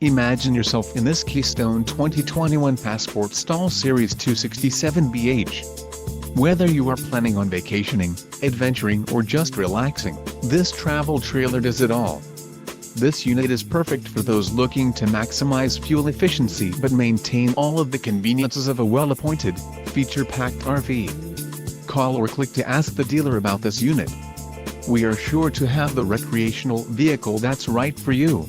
Imagine yourself in this Keystone 2021 Passport Stall Series 267BH. Whether you are planning on vacationing, adventuring or just relaxing, this travel trailer does it all. This unit is perfect for those looking to maximize fuel efficiency but maintain all of the conveniences of a well-appointed, feature-packed RV. Call or click to ask the dealer about this unit. We are sure to have the recreational vehicle that's right for you.